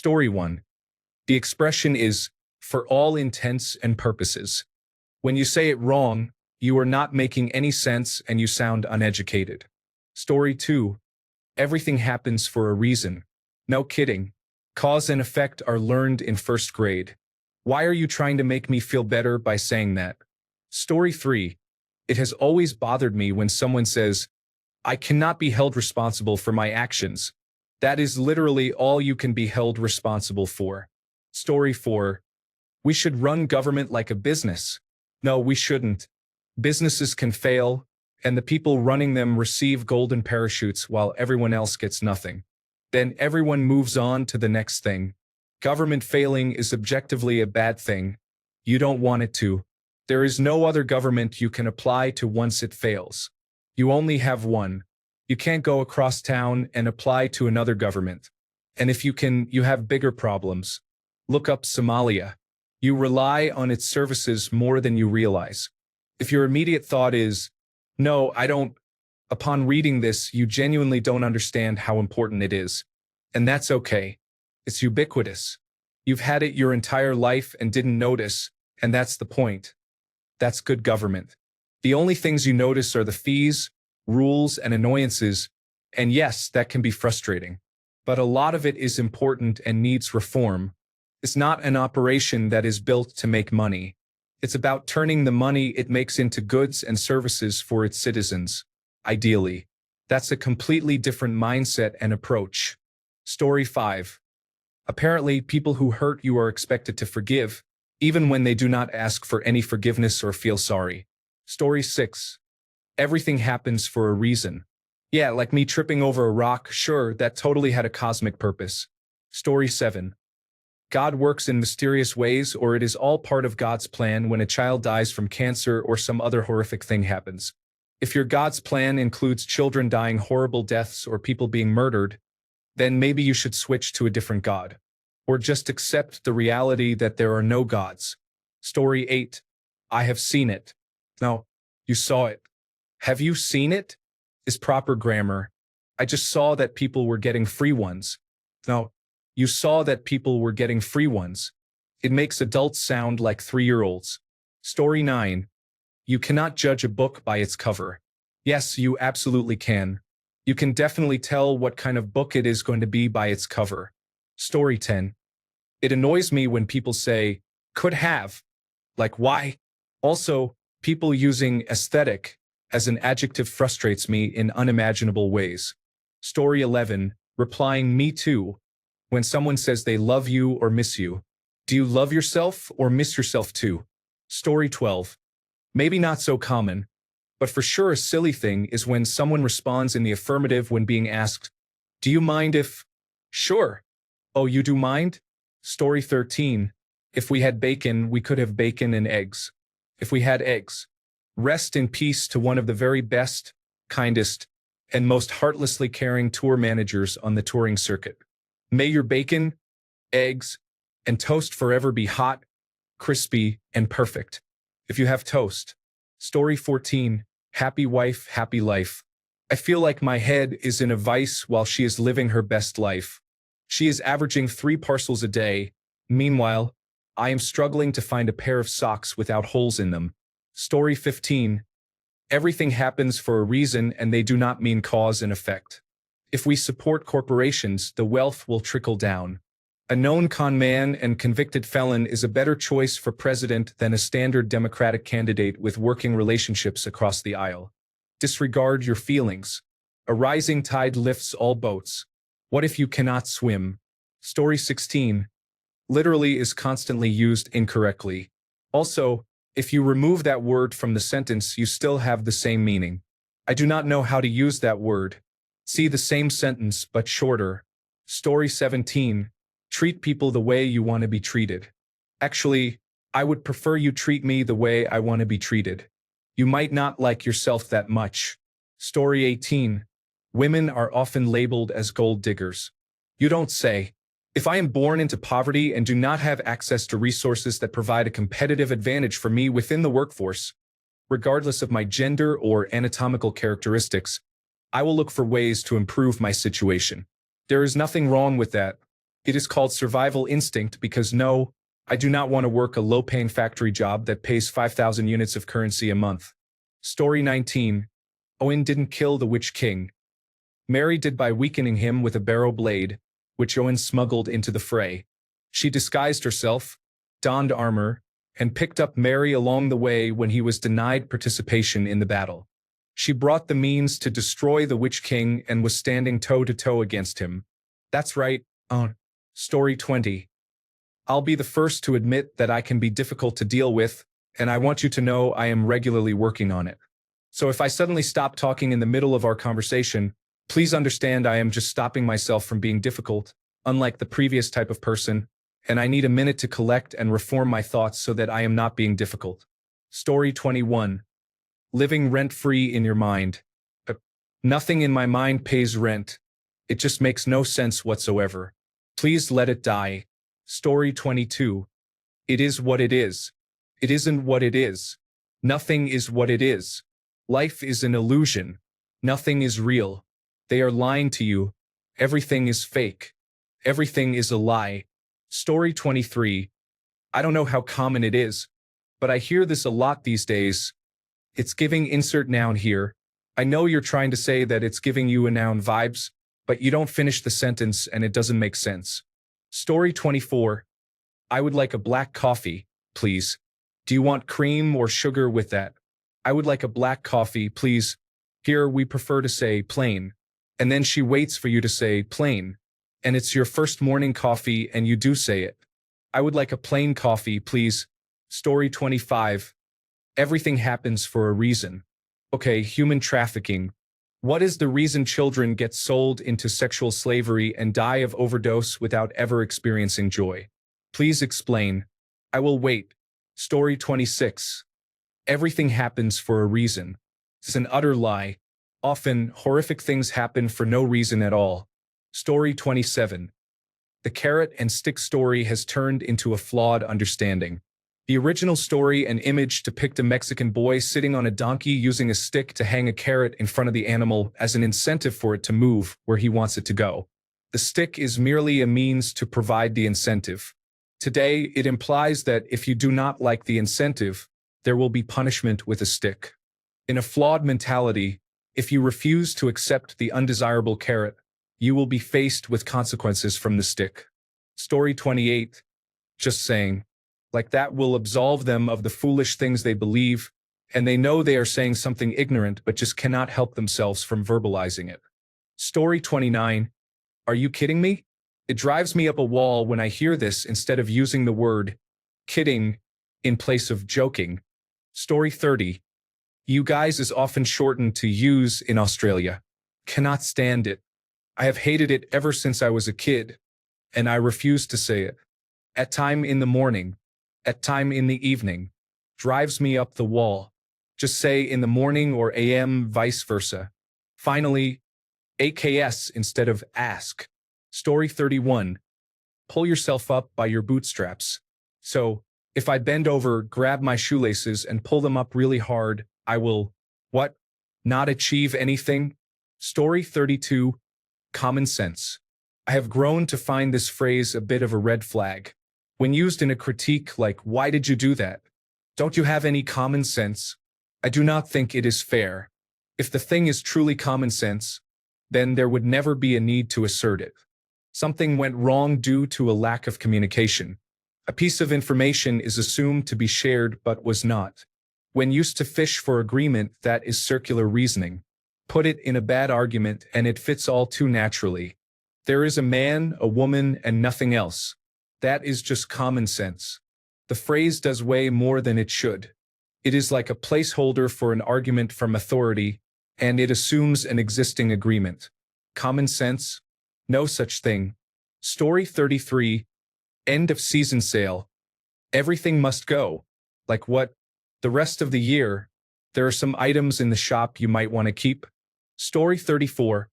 Story 1. The expression is, for all intents and purposes. When you say it wrong, you are not making any sense and you sound uneducated. Story 2. Everything happens for a reason. No kidding. Cause and effect are learned in first grade. Why are you trying to make me feel better by saying that? Story 3. It has always bothered me when someone says, I cannot be held responsible for my actions. That is literally all you can be held responsible for. Story 4. We should run government like a business. No, we shouldn't. Businesses can fail, and the people running them receive golden parachutes while everyone else gets nothing. Then everyone moves on to the next thing. Government failing is objectively a bad thing. You don't want it to. There is no other government you can apply to once it fails. You only have one. You can't go across town and apply to another government. And if you can, you have bigger problems. Look up Somalia. You rely on its services more than you realize. If your immediate thought is, no, I don't, upon reading this, you genuinely don't understand how important it is. And that's okay. It's ubiquitous. You've had it your entire life and didn't notice, and that's the point. That's good government. The only things you notice are the fees, rules, and annoyances, and yes, that can be frustrating. But a lot of it is important and needs reform. It's not an operation that is built to make money. It's about turning the money it makes into goods and services for its citizens, ideally. That's a completely different mindset and approach. Story 5. Apparently, people who hurt you are expected to forgive, even when they do not ask for any forgiveness or feel sorry. Story 6. Everything happens for a reason. Yeah, like me tripping over a rock, sure, that totally had a cosmic purpose. Story 7. God works in mysterious ways, or it is all part of God's plan when a child dies from cancer or some other horrific thing happens. If your God's plan includes children dying horrible deaths or people being murdered, then maybe you should switch to a different God. Or just accept the reality that there are no gods. Story 8. I have seen it. No, you saw it. Have you seen it? Is proper grammar. I just saw that people were getting free ones. No, you saw that people were getting free ones. It makes adults sound like 3-year-olds. Story 9. You cannot judge a book by its cover. Yes, you absolutely can. You can definitely tell what kind of book it is going to be by its cover. Story 10. It annoys me when people say, could have. Like, why? Also, people using aesthetic as an adjective frustrates me in unimaginable ways. Story 11. Replying me too. When someone says they love you or miss you, do you love yourself or miss yourself too? Story 12. Maybe not so common, but for sure a silly thing is when someone responds in the affirmative when being asked, do you mind if? Sure. Oh, you do mind? Story 13. If we had bacon, we could have bacon and eggs. If we had eggs. Rest in peace to one of the very best, kindest, and most heartlessly caring tour managers on the touring circuit. May your bacon, eggs, and toast forever be hot, crispy, and perfect. If you have toast. Story 14. Happy wife, happy life. I feel like my head is in a vice while she is living her best life. She is averaging 3 parcels a day. Meanwhile, I am struggling to find a pair of socks without holes in them. Story 15. Everything happens for a reason and they do not mean cause and effect. If we support corporations, the wealth will trickle down. A known con man and convicted felon is a better choice for president than a standard Democratic candidate with working relationships across the aisle. Disregard your feelings. A rising tide lifts all boats. What if you cannot swim? Story 16. Literally is constantly used incorrectly. Also, if you remove that word from the sentence, you still have the same meaning. I do not know how to use that word. See the same sentence, but shorter. Story 17. Treat people the way you want to be treated. Actually, I would prefer you treat me the way I want to be treated. You might not like yourself that much. Story 18. Women are often labeled as gold diggers. You don't say. If I am born into poverty and do not have access to resources that provide a competitive advantage for me within the workforce, regardless of my gender or anatomical characteristics, I will look for ways to improve my situation. There is nothing wrong with that. It is called survival instinct because no, I do not want to work a low-paying factory job that pays 5,000 units of currency a month. Story 19. Owen didn't kill the Witch King. Mary did by weakening him with a barrow blade, which Owen smuggled into the fray. She disguised herself, donned armor, and picked up Mary along the way when he was denied participation in the battle. She brought the means to destroy the Witch King and was standing toe-to-toe against him. That's right. Story 20. I'll be the first to admit that I can be difficult to deal with, and I want you to know I am regularly working on it. So if I suddenly stop talking in the middle of our conversation, please understand I am just stopping myself from being difficult, unlike the previous type of person, and I need a minute to collect and reform my thoughts so that I am not being difficult. Story 21. Living rent-free in your mind. Nothing in my mind pays rent. It just makes no sense whatsoever. Please let it die. Story 22. It is what it is. It isn't what it is. Nothing is what it is. Life is an illusion. Nothing is real. They are lying to you. Everything is fake. Everything is a lie. Story 23. I don't know how common it is, but I hear this a lot these days. It's giving insert noun here. I know you're trying to say that it's giving you a noun vibes, but you don't finish the sentence and it doesn't make sense. Story 24. I would like a black coffee, please. Do you want cream or sugar with that? I would like a black coffee, please. Here we prefer to say plain. And then she waits for you to say plain. And it's your first morning coffee and you do say it. I would like a plain coffee, please. Story 25. Everything happens for a reason. Okay, human trafficking. What is the reason children get sold into sexual slavery and die of overdose without ever experiencing joy? Please explain. I will wait. Story 26. Everything happens for a reason. It's an utter lie. Often, horrific things happen for no reason at all. Story 27. The carrot and stick story has turned into a flawed understanding. The original story and image depict a Mexican boy sitting on a donkey using a stick to hang a carrot in front of the animal as an incentive for it to move where he wants it to go. The stick is merely a means to provide the incentive. Today, it implies that if you do not like the incentive, there will be punishment with a stick. In a flawed mentality, if you refuse to accept the undesirable carrot, you will be faced with consequences from the stick. Story 28. Just saying. Like that will absolve them of the foolish things they believe, and they know they are saying something ignorant but just cannot help themselves from verbalizing it. Story 29. Are you kidding me? It drives me up a wall when I hear this instead of using the word kidding in place of joking. Story 30. You guys is often shortened to yous in Australia. Cannot stand it. I have hated it ever since I was a kid, and I refuse to say it. At time in the morning, at time in the evening, drives me up the wall. Just say in the morning or AM, vice versa. Finally, AKS instead of ask. Story 31. Pull yourself up by your bootstraps. So, if I bend over, grab my shoelaces, and pull them up really hard, I will, what? Not achieve anything? Story 32. Common sense. I have grown to find this phrase a bit of a red flag. When used in a critique like, why did you do that? Don't you have any common sense? I do not think it is fair. If the thing is truly common sense, then there would never be a need to assert it. Something went wrong due to a lack of communication. A piece of information is assumed to be shared but was not. When used to fish for agreement, that is circular reasoning. Put it in a bad argument and it fits all too naturally. There is a man, a woman, and nothing else. That is just common sense. The phrase does way more than it should. It is like a placeholder for an argument from authority, and it assumes an existing agreement. Common sense? No such thing. Story 33. End of season sale. Everything must go. Like what? The rest of the year. There are some items in the shop you might want to keep. Story 34.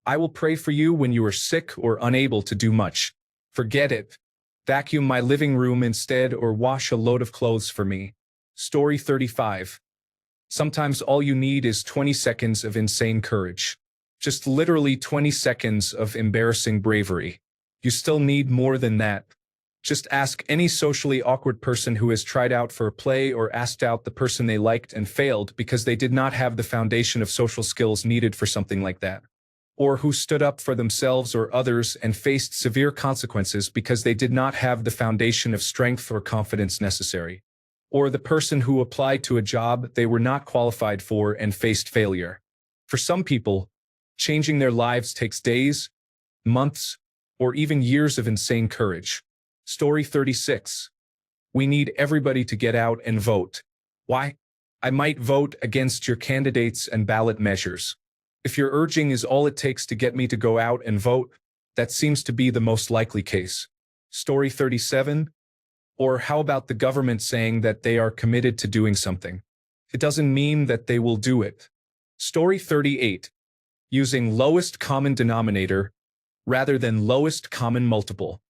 I will pray for you when you are sick or unable to do much. Forget it. Vacuum my living room instead or wash a load of clothes for me. Story 35. Sometimes all you need is 20 seconds of insane courage. Just literally 20 seconds of embarrassing bravery. You still need more than that. Just ask any socially awkward person who has tried out for a play or asked out the person they liked and failed because they did not have the foundation of social skills needed for something like that. Or who stood up for themselves or others and faced severe consequences because they did not have the foundation of strength or confidence necessary. Or the person who applied to a job they were not qualified for and faced failure. For some people, changing their lives takes days, months, or even years of insane courage. Story 36. We need everybody to get out and vote. Why? I might vote against your candidates and ballot measures. If your urging is all it takes to get me to go out and vote, that seems to be the most likely case. Story 37. Or how about the government saying that they are committed to doing something? It doesn't mean that they will do it. Story 38. Using lowest common denominator rather than lowest common multiple.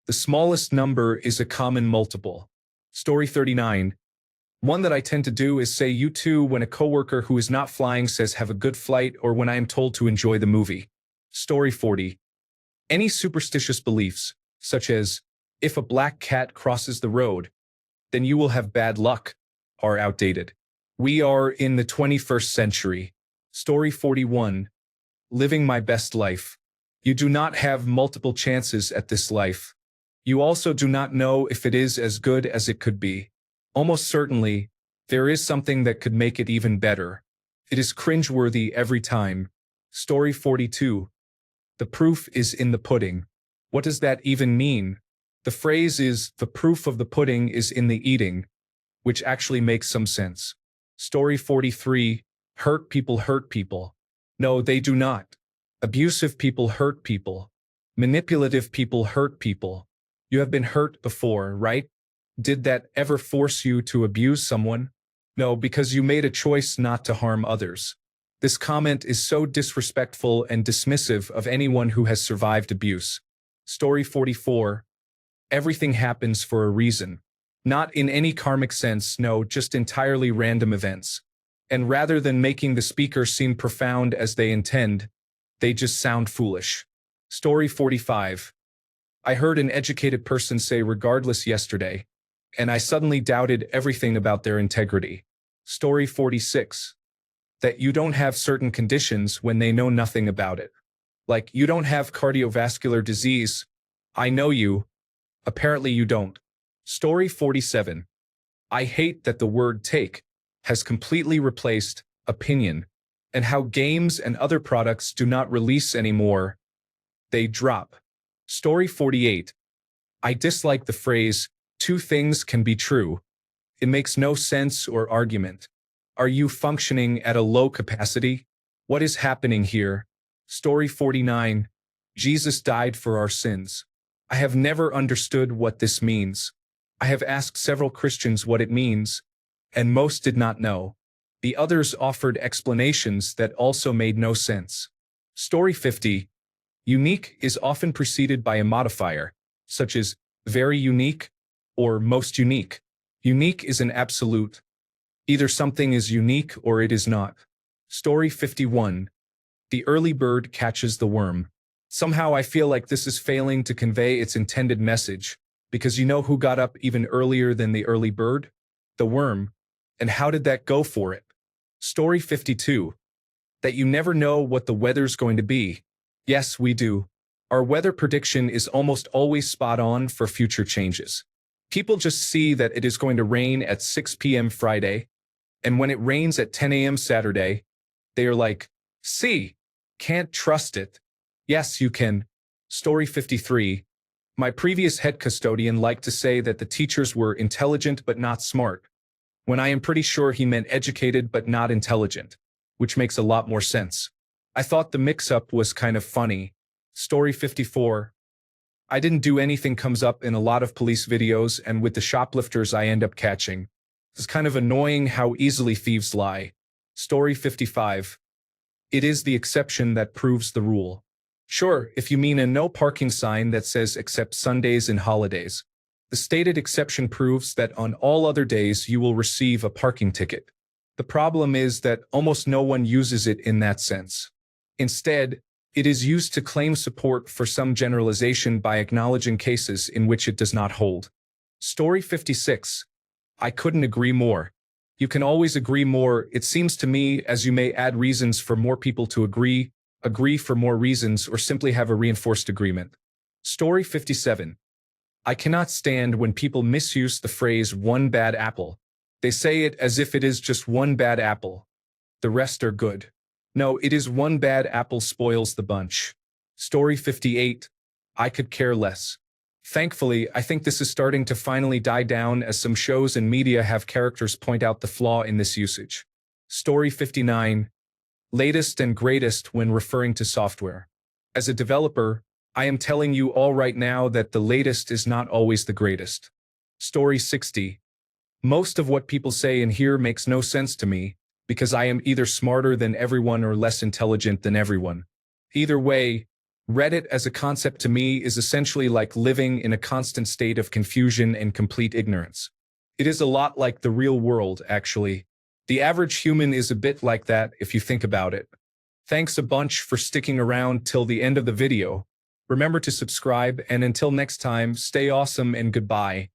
The smallest number is a common multiple. Story 39. One that I tend to do is say you too when a coworker who is not flying says have a good flight or when I am told to enjoy the movie. Story 40. Any superstitious beliefs, such as, if a black cat crosses the road, then you will have bad luck, are outdated. We are in the 21st century. Story 41. Living my best life. You do not have multiple chances at this life. You also do not know if it is as good as it could be. Almost certainly, there is something that could make it even better. It is cringeworthy every time. Story 42. The proof is in the pudding. What does that even mean? The phrase is, the proof of the pudding is in the eating, which actually makes some sense. Story 43. Hurt people hurt people. No, they do not. Abusive people hurt people. Manipulative people hurt people. You have been hurt before, right? Did that ever force you to abuse someone? No, because you made a choice not to harm others. This comment is so disrespectful and dismissive of anyone who has survived abuse. Story 44. Everything happens for a reason. Not in any karmic sense, no, just entirely random events. And rather than making the speaker seem profound as they intend, they just sound foolish. Story 45. I heard an educated person say regardless yesterday, and I suddenly doubted everything about their integrity. Story 46. That you don't have certain conditions when they know nothing about it. Like, you don't have cardiovascular disease. I know you. Apparently you don't. Story 47. I hate that the word take has completely replaced opinion, and how games and other products do not release anymore. They drop. Story 48. I dislike the phrase, two things can be true. It makes no sense or argument. Are you functioning at a low capacity? What is happening here? Story 49. Jesus died for our sins. I have never understood what this means. I have asked several Christians what it means, and most did not know. The others offered explanations that also made no sense. Story 50. Unique is often preceded by a modifier, such as very unique or most unique. Unique is an absolute. Either something is unique or it is not. Story 51. The early bird catches the worm. Somehow I feel like this is failing to convey its intended message, because you know who got up even earlier than the early bird? The worm. And how did that go for it? Story 52. That you never know what the weather's going to be. Yes, we do. Our weather prediction is almost always spot on for future changes. People just see that it is going to rain at 6 p.m. Friday, and when it rains at 10 a.m. Saturday, they are like, see, can't trust it. Yes, you can. Story 53. My previous head custodian liked to say that the teachers were intelligent but not smart, when I am pretty sure he meant educated but not intelligent, which makes a lot more sense. I thought the mix-up was kind of funny. Story 54. I didn't do anything comes up in a lot of police videos, and with the shoplifters I end up catching. It's kind of annoying how easily thieves lie. Story 55. It is the exception that proves the rule. Sure, if you mean a no parking sign that says except Sundays and holidays. The stated exception proves that on all other days you will receive a parking ticket. The problem is that almost no one uses it in that sense. Instead, It is used to claim support for some generalization by acknowledging cases in which it does not hold. Story 56. I couldn't agree more. You can always agree more, it seems to me, as you may add reasons for more people to agree for more reasons, or simply have a reinforced agreement. Story 57. I cannot stand when people misuse the phrase one bad apple. They say it as if it is just one bad apple. The rest are good. No, it is one bad apple spoils the bunch. Story 58. I could care less. Thankfully, I think this is starting to finally die down as some shows and media have characters point out the flaw in this usage. Story 59. Latest and greatest when referring to software. As a developer, I am telling you all right now that the latest is not always the greatest. Story 60. Most of what people say in here makes no sense to me, because I am either smarter than everyone or less intelligent than everyone. Either way, Reddit as a concept to me is essentially like living in a constant state of confusion and complete ignorance. It is a lot like the real world, actually. The average human is a bit like that if you think about it. Thanks a bunch for sticking around till the end of the video. Remember to subscribe, and until next time, stay awesome and goodbye.